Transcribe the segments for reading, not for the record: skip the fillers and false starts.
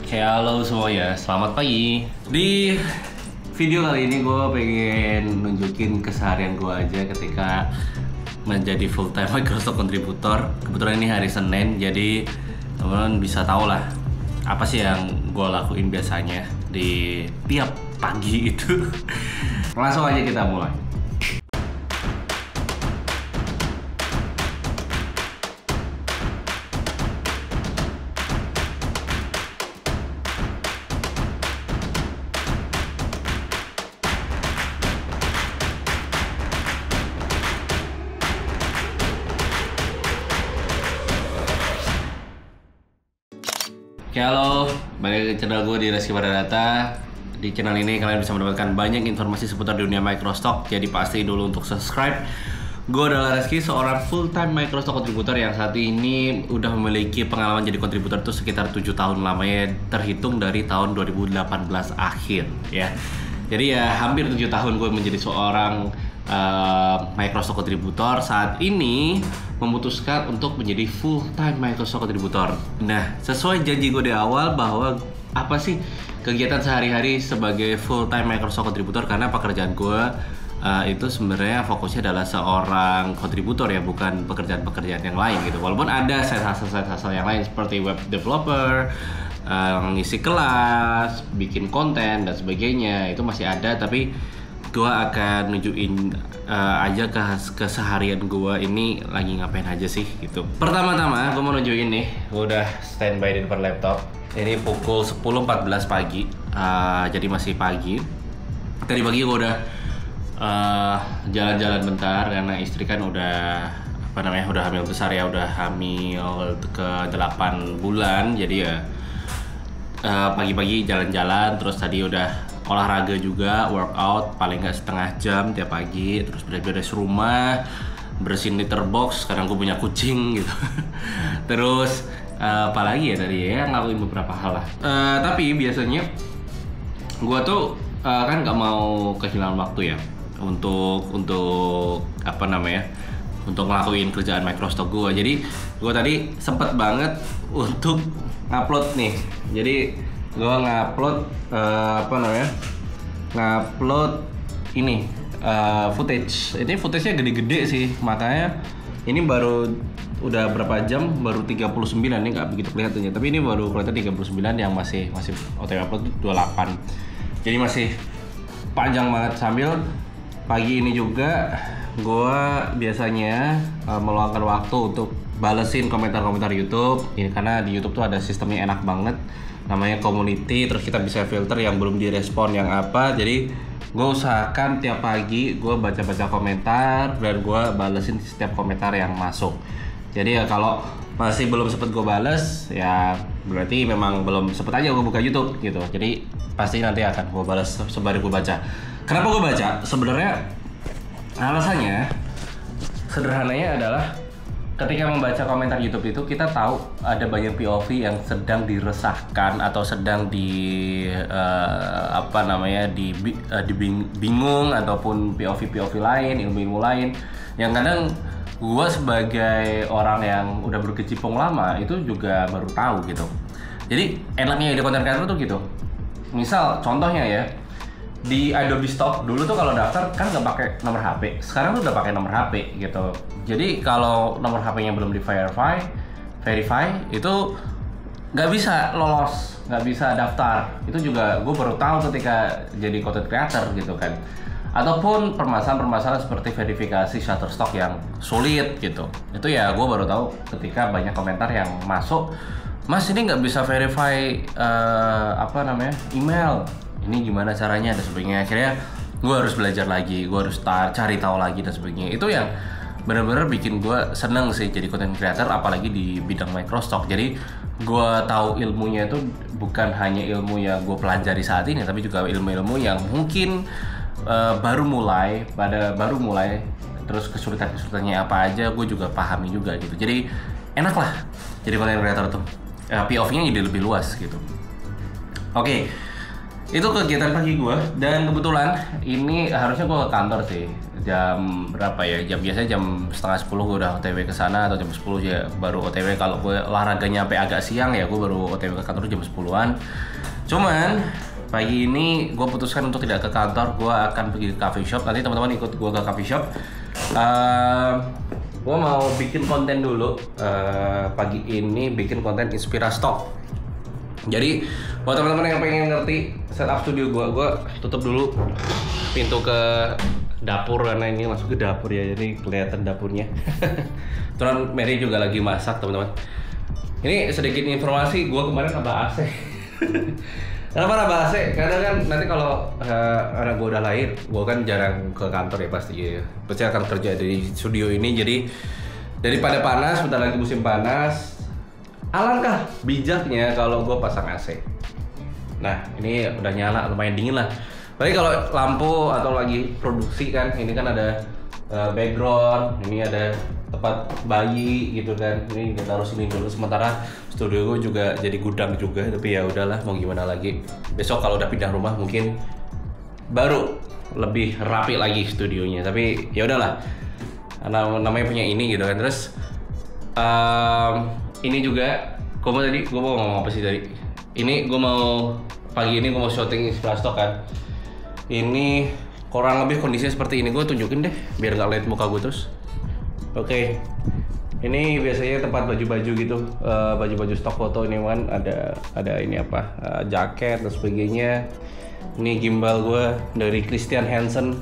Halo semuanya, selamat pagi. Di video kali ini gue pengen nunjukin keseharian gue aja ketika menjadi full time Microsoft contributor. Kebetulan ini hari Senin, jadi teman-teman bisa tahu lah apa sih yang gue lakuin biasanya di tiap pagi itu. Langsung aja kita mulai. Oke, halo, balik ke channel gue di Reski Pada Data. Di channel ini kalian bisa mendapatkan banyak informasi seputar dunia Microsoft. Jadi pasti dulu untuk subscribe. Gue adalah Reski, seorang full time Microsoft contributor yang saat ini udah memiliki pengalaman jadi contributor itu sekitar 7 tahun lamanya, terhitung dari tahun 2018 akhir ya. Jadi ya hampir 7 tahun gue menjadi seorang Microsoft contributor. Saat ini memutuskan untuk menjadi full time Microsoft contributor. Nah, sesuai janji gue di awal bahwa apa sih kegiatan sehari-hari sebagai full time Microsoft contributor, karena pekerjaan gue itu sebenarnya fokusnya adalah seorang kontributor ya, bukan pekerjaan-pekerjaan yang lain gitu. Walaupun ada side hustle yang lain seperti web developer, ngisi kelas, bikin konten dan sebagainya, itu masih ada, tapi gue akan nunjukin aja keseharian gue ini lagi ngapain aja sih gitu. Pertama-tama gue mau nunjukin nih, gue udah standby di depan laptop. Ini pukul 10.14 pagi, jadi masih pagi. Tadi pagi gue udah jalan-jalan bentar karena istri kan udah udah hamil besar ya, udah hamil ke 8 bulan. Jadi ya pagi-pagi jalan-jalan, terus tadi udah olahraga juga, workout paling nggak setengah jam tiap pagi, terus beres-beres rumah, bersihin litter box, sekarang gue punya kucing gitu. Terus apalagi ya tadi ya, ngelakuin beberapa hal lah. Tapi biasanya gue tuh kan nggak mau kehilangan waktu ya untuk untuk ngelakuin kerjaan Microsoft gue. Jadi gue tadi sempet banget untuk ngupload nih. Jadi gue ngupload ini footage. Ini footage-nya gede-gede sih, makanya ini baru udah berapa jam, baru 39 nih, nggak begitu kelihatannya, tapi ini baru kelihatan 39 yang masih OTW upload 28. Jadi masih panjang banget. Sambil pagi ini juga gue biasanya meluangkan waktu untuk balesin komentar-komentar YouTube ya, karena di YouTube tuh ada sistemnya enak banget, namanya community. Terus kita bisa filter yang belum direspon yang apa. Jadi gue usahakan tiap pagi gue baca-baca komentar dan gue balesin setiap komentar yang masuk. Jadi ya kalau masih belum sempet gue bales ya berarti memang belum sempet aja gue buka YouTube gitu. Jadi pasti nanti akan gue balas sembari gue baca. Kenapa gue baca? Sebenarnya alasannya sederhananya adalah ketika membaca komentar YouTube itu kita tahu ada banyak POV yang sedang diresahkan atau sedang bingung, ataupun POV lain, ilmu lain yang kadang gua sebagai orang yang udah berkecimpung lama itu juga baru tahu gitu. Jadi enaknya ide konten kreator tuh gitu. Misal contohnya ya, di Adobe Stock dulu tuh kalau daftar kan nggak pakai nomor HP, sekarang tuh udah pakai nomor HP gitu. Jadi kalau nomor HP-nya belum di verify itu nggak bisa lolos, nggak bisa daftar. Itu juga gue baru tahu ketika jadi content creator gitu kan. Ataupun permasalahan seperti verifikasi Shutterstock yang sulit gitu. Itu ya gue baru tahu ketika banyak komentar yang masuk, "Mas, ini nggak bisa verify email. Ini gimana caranya?" dan sebagainya. Akhirnya gue harus belajar lagi, gue harus cari tahu lagi dan sebagainya. Itu yang benar-benar bikin gue seneng sih jadi content creator, apalagi di bidang Microsoft. Jadi gue tahu ilmunya itu bukan hanya ilmu yang gue pelajari saat ini, tapi juga ilmu-ilmu yang mungkin baru mulai, terus kesulitannya apa aja gue juga pahami juga gitu. Jadi enak lah jadi content creator tuh, POV-nya jadi lebih luas gitu. Oke. Itu kegiatan pagi gue, dan kebetulan ini harusnya gue ke kantor sih jam berapa ya, jam biasanya jam setengah 10 gue udah OTW ke sana, atau jam 10 ya baru OTW. Kalau gue olahraganya sampai agak siang ya gue baru OTW ke kantor jam 10-an. Cuman pagi ini gue putuskan untuk tidak ke kantor, gue akan pergi ke coffee shop. Nanti teman-teman ikut gue ke coffee shop. Gue mau bikin konten dulu pagi ini, bikin konten inspirasi talk. Jadi buat teman-teman yang pengen ngerti setup studio gue tutup dulu pintu ke dapur karena ini masuk ke dapur ya, jadi kelihatan dapurnya. Terus Mary juga lagi masak teman-teman. Ini sedikit informasi, gue kemarin nambah AC. Kenapa nambah AC? Karena kan nanti kalau anak gue udah lahir, gue kan jarang ke kantor ya pasti ya. Pasti akan kerja di studio ini, jadi daripada panas, bentar lagi musim panas, alangkah bijaknya kalau gue pasang AC. Nah ini udah nyala, lumayan dingin lah. Tapi kalau lampu atau lagi produksi kan, ini kan ada background, ini ada tempat bayi gitu kan, ini kita taruh sini dulu. Sementara studio gue juga jadi gudang juga, tapi ya udahlah mau gimana lagi. Besok kalau udah pindah rumah mungkin baru lebih rapi lagi studionya. Tapi ya udahlah, namanya punya ini gitu kan. Terus ini juga gue mau ngomong apa sih tadi? Ini gue mau pagi ini gue mau syuting inspirasi talk kan. Ini kurang lebih kondisinya seperti ini, gue tunjukin deh biar nggak lihat muka gue terus. Oke. Ini biasanya tempat baju-baju gitu, baju-baju stok foto. Ini kan ada ini apa, jaket dan sebagainya. Ini gimbal gue dari Christian Hansen,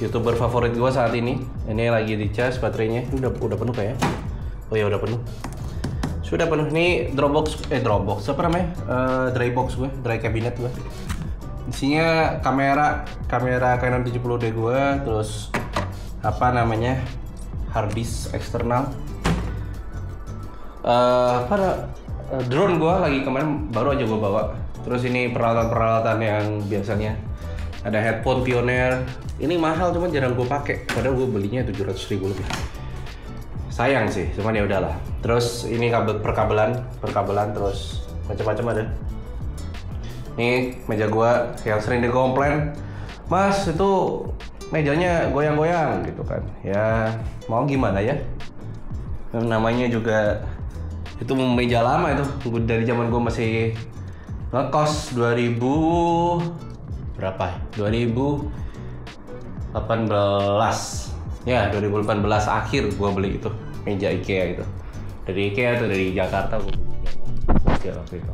YouTuber favorit gue saat ini. Ini lagi dicas baterainya. Ini udah penuh kayak? Oh ya udah penuh. Sudah penuh. Ini Dropbox apa namanya? Drybox gue, dry cabinet gue. Isinya kamera Canon 70D gue, terus apa namanya, hard disk eksternal, drone gue lagi kemarin baru aja gue bawa. Terus ini peralatan yang biasanya ada headphone Pioneer. Ini mahal cuman jarang gue pakai, padahal gue belinya 700.000 lebih. Sayang sih, cuman ya udahlah. Terus ini kabel perkabelan terus macam-macam ada. Ini meja gua yang sering dikomplain, Mas itu mejanya goyang-goyang gitu kan. Ya mau gimana ya, namanya juga itu meja lama itu, dari zaman gua masih ngekos 2000 berapa ya? 2018 ya, 2018 akhir gua beli itu meja IKEA itu. Dari IKEA atau dari Jakarta gua beli waktu itu.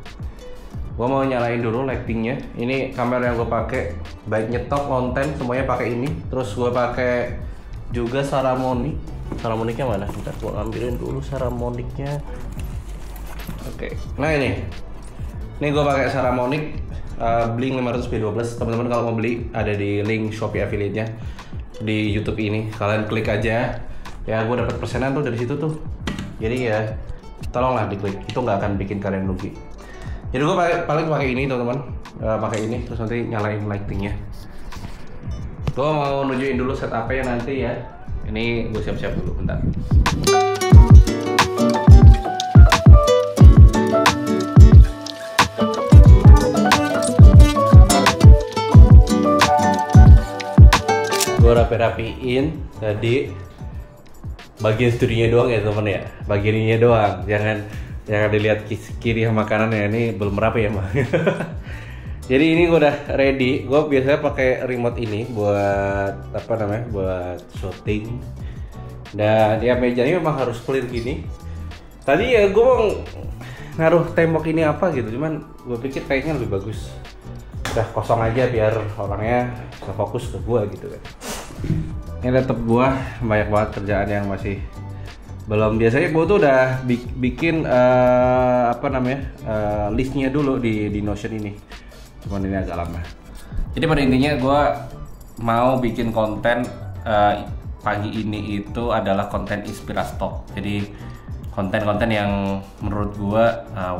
Gua mau nyalain dulu lightingnya. Ini kamera yang gue pakai, baik nyetok, konten semuanya pakai ini. Terus gue pakai juga Saramonic. Saramonicnya mana? Bentar gua ambilin dulu Saramonicnya. Oke. Nah ini gue pakai Saramonic Blink 500 B12. Teman-teman kalau mau beli ada di link Shopee affiliate-nya di YouTube ini. Kalian klik aja. Ya gue dapat persenan tuh dari situ tuh. Jadi ya tolonglah diklik. Itu nggak akan bikin kalian rugi. Jadi gue paling pakai ini teman-teman, pakai ini terus nanti nyalain lightingnya. Gue mau nunjukin dulu setupnya nanti ya. Ini gue siap-siap dulu bentar. Gue rapi-rapiin tadi bagian studionya doang ya teman ya, bagian ininya doang, jangan dilihat kiri sama kanan ya, ini belum rapi ya mah. Jadi ini gue udah ready. Gue biasanya pakai remote ini buat apa namanya, buat shooting. Dan ya mejanya memang harus clear gini. Tadi ya gue mau naruh tembok ini apa gitu, cuman gue pikir kayaknya lebih bagus udah kosong aja biar orangnya bisa fokus ke gue gitu kan. Ini laptop gue banyak banget kerjaan yang masih belum. Biasanya gue tuh udah bikin apa namanya, listnya dulu di Notion ini, cuman ini agak lama. Jadi pada intinya gue mau bikin konten pagi ini itu adalah konten inspirasi talk. Jadi konten-konten yang menurut gue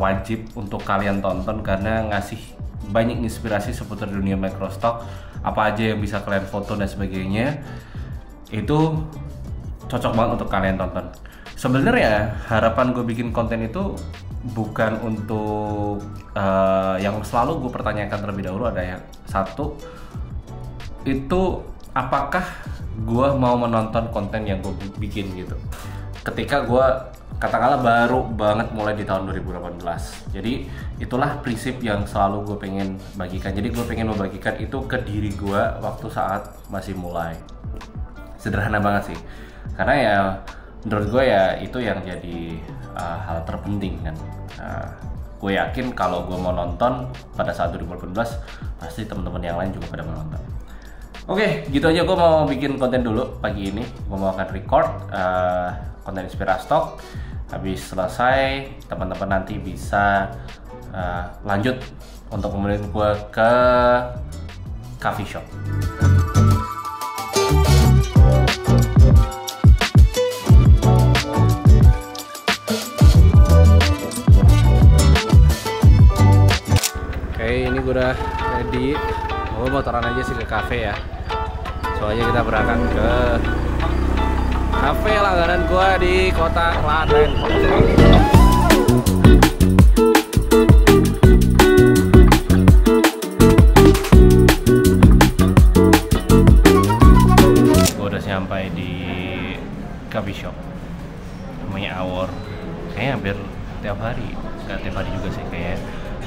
wajib untuk kalian tonton karena ngasih banyak inspirasi seputar dunia microstock. Apa aja yang bisa kalian foto dan sebagainya, itu cocok banget untuk kalian tonton. Sebenarnya harapan gue bikin konten itu bukan untuk yang selalu gue pertanyakan terlebih dahulu ada yang satu itu apakah gue mau menonton konten yang gue bikin gitu. Ketika gue katakanlah baru banget mulai di tahun 2018, jadi itulah prinsip yang selalu gue pengen bagikan. Jadi gue pengen membagikan itu ke diri gue waktu saat masih mulai. Sederhana banget sih, karena ya menurut gue ya itu yang jadi hal terpenting kan. Gue yakin kalau gue mau nonton pada saat 2018 pasti teman-teman yang lain juga pada menonton. Oke, gitu aja gue mau bikin konten dulu pagi ini. Gue mau akan record konten Inspirasi Talk. Habis selesai, teman-teman nanti bisa lanjut untuk nemenin gue ke coffee shop. Ini gue udah ready. Gue motoran aja sih ke cafe ya. Soalnya kita berangkat ke cafe langganan gue di kota Klaten. Gue udah sampai di coffee shop namanya Awor. Kayaknya hampir tiap hari, nggak tiap hari juga sih kayak.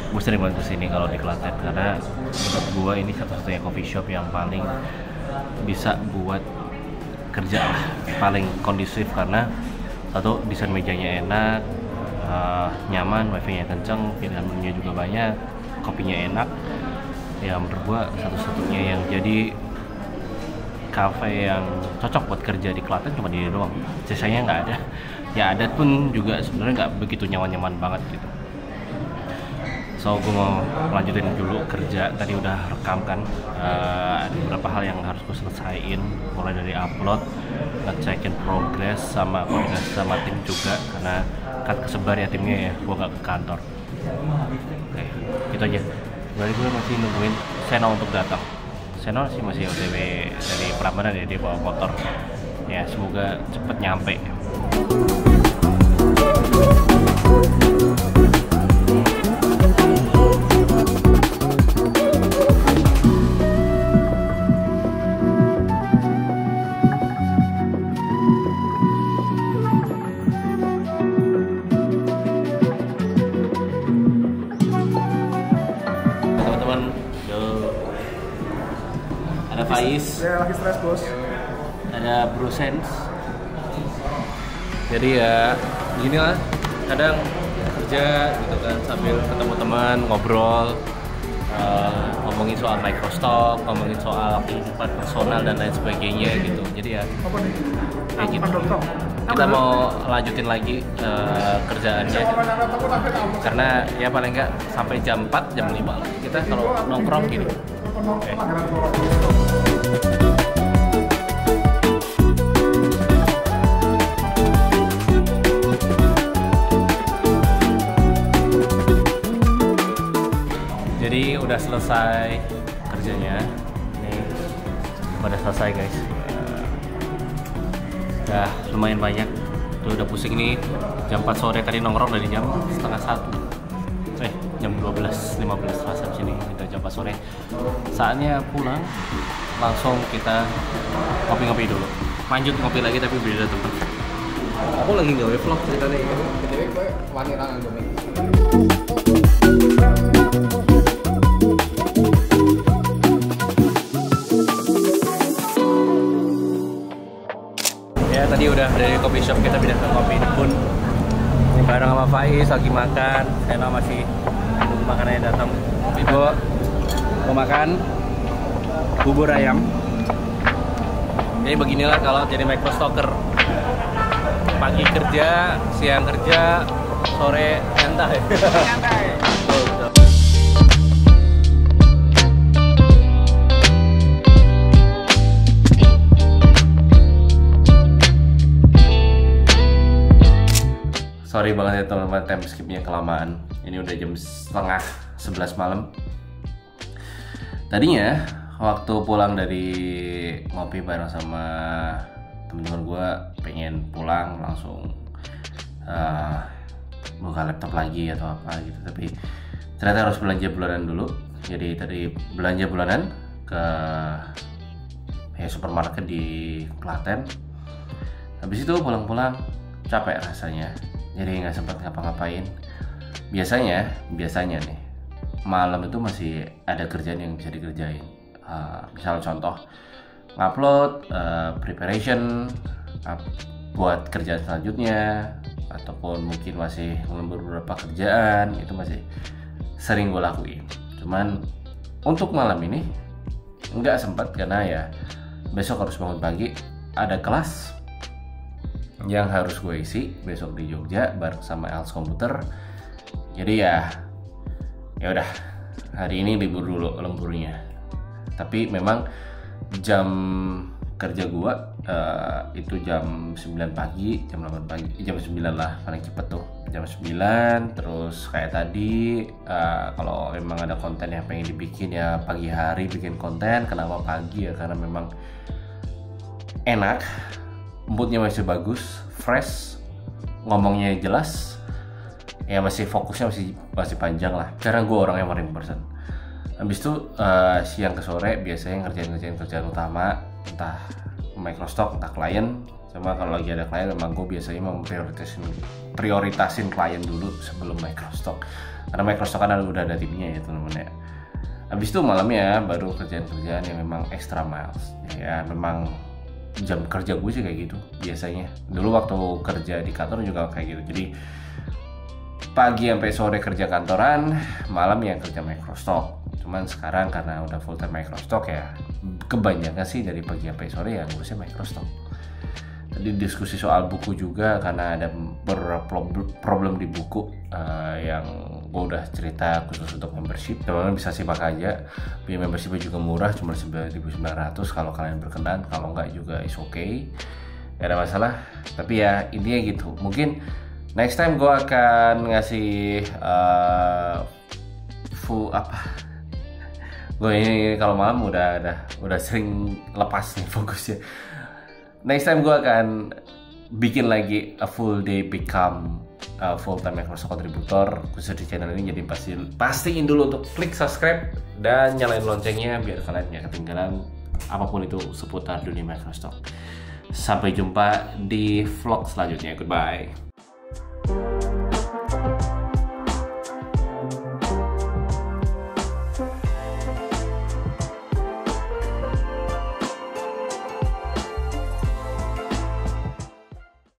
Gue sering banget kesini kalau di Klaten karena menurut gue ini satu-satunya coffee shop yang paling bisa buat kerja lah, paling kondusif karena satu desain mejanya enak, nyaman, wifi-nya kenceng, pilihan menunya juga banyak, kopinya enak. Ya menurut gue satu-satunya yang jadi cafe yang cocok buat kerja di Klaten cuma ini doang. Sisanya nggak ada. Ya ada pun juga sebenarnya nggak begitu nyaman-nyaman banget gitu. So gue mau lanjutin dulu kerja, tadi udah rekam kan, ada beberapa hal yang harus gue selesaiin, mulai dari upload, ngecekin progress, sama koordinasi sama tim juga, karena kan kesebar ya timnya ya, gue gak ke kantor. Oke, gitu aja. Berarti gue masih nungguin Seno untuk datang. Seno sih masih OTW dari Prambanan ya, dia bawa motor. Ya semoga cepet nyampe. Ada Faiz, ya lagi stres bos. ada Brusens. Jadi ya gini lah, kadang kerja gitu kan sambil ketemu teman, ngobrol, ngomongin soal Microstock, ngomongin soal kehidupan personal dan lain sebagainya gitu. Jadi ya kayak gitu. Kita mau lanjutin lagi kerjaannya karena ya paling nggak sampai jam 4, jam 5 kita kalau nongkrong gini. Okay. Jadi udah selesai kerjanya. Ini pada selesai guys. Udah lumayan banyak. Tuh udah pusing nih. Jam 4 sore tadi nongkrong dari jam setengah 1. Jam 12.15 rasa sini kita jam 4 sore. Saatnya pulang, langsung kita ngopi-ngopi dulu. Lanjut ngopi lagi tapi beda tempat. Aku lagi nge vlog ceritanya ya. Jadi gue wanita nganggungin. Ya tadi udah dari coffee shop kita pindah ke Kopi Pun. Ini bareng sama Faiz lagi makan. Sena masih makanannya datang. Ibu mau makan bubur ayam. Jadi beginilah kalau jadi microstocker. Pagi kerja, siang kerja, sore nyantai. Nyantai. Sorry banget ya teman-teman, time skipnya kelamaan. Ini udah jam setengah 11 malam. Tadinya waktu pulang dari ngopi bareng sama temen-temen gue, pengen pulang langsung buka laptop lagi atau apa gitu. Tapi ternyata harus belanja bulanan dulu. Jadi tadi belanja bulanan ke supermarket di Klaten. Habis itu pulang-pulang capek rasanya, jadi nggak sempat ngapa-ngapain. Biasanya nih malam itu masih ada kerjaan yang bisa dikerjain. Misal contoh ngupload, preparation buat kerjaan selanjutnya, ataupun mungkin masih ngelembur beberapa kerjaan, itu masih sering gue lakuin. Cuman untuk malam ini nggak sempat karena ya besok harus bangun pagi, ada kelas yang harus gue isi besok di Jogja bareng sama Els Komputer. Jadi ya udah, hari ini libur dulu lemburnya. Tapi memang jam kerja gue itu jam 9 pagi, jam 8 pagi, jam 9 lah paling cepet tuh, jam 9. Terus kayak tadi kalau memang ada konten yang pengen dibikin ya pagi hari bikin konten. Kenapa pagi ya? Karena memang enak, moodnya masih bagus, fresh, ngomongnya jelas, ya masih fokusnya masih panjang lah. Karena gue orang yang morning person. Habis itu siang ke sore biasanya ngerjain kerjaan utama, entah Microstock, entah klien. Cuma kalau lagi ada klien memang gue biasanya prioritasin klien dulu sebelum Microstock. Karena Microstock kan udah ada timnya ya teman-teman ya. Habis itu malamnya baru kerjaan-kerjaan yang memang extra miles. Ya memang jam kerja gue sih kayak gitu biasanya. Dulu waktu kerja di kantor juga kayak gitu. Jadi pagi sampai sore kerja kantoran, malam yang kerja Microstock. Cuman sekarang karena udah full time Microstock ya kebanyakan sih dari pagi sampai sore ya ngurusnya Microstock. Tadi diskusi soal buku juga karena ada beberapa problem di buku yang gue udah cerita khusus untuk membership. Teman-teman bisa simak aja. Biaya membershipnya juga murah, cuma 9.900 kalau kalian berkenan. Kalau enggak juga is okay, gak ada masalah. Tapi ya intinya gitu. Mungkin next time gue akan ngasih gue ini kalau malam udah sering lepas nih fokusnya. Next time gue akan bikin lagi a full day become a full time Microsoft contributor khusus di channel ini. Jadi pastiin dulu untuk klik subscribe dan nyalain loncengnya biar kalian gak ketinggalan apapun itu seputar dunia Microsoft. Sampai jumpa di vlog selanjutnya. Goodbye.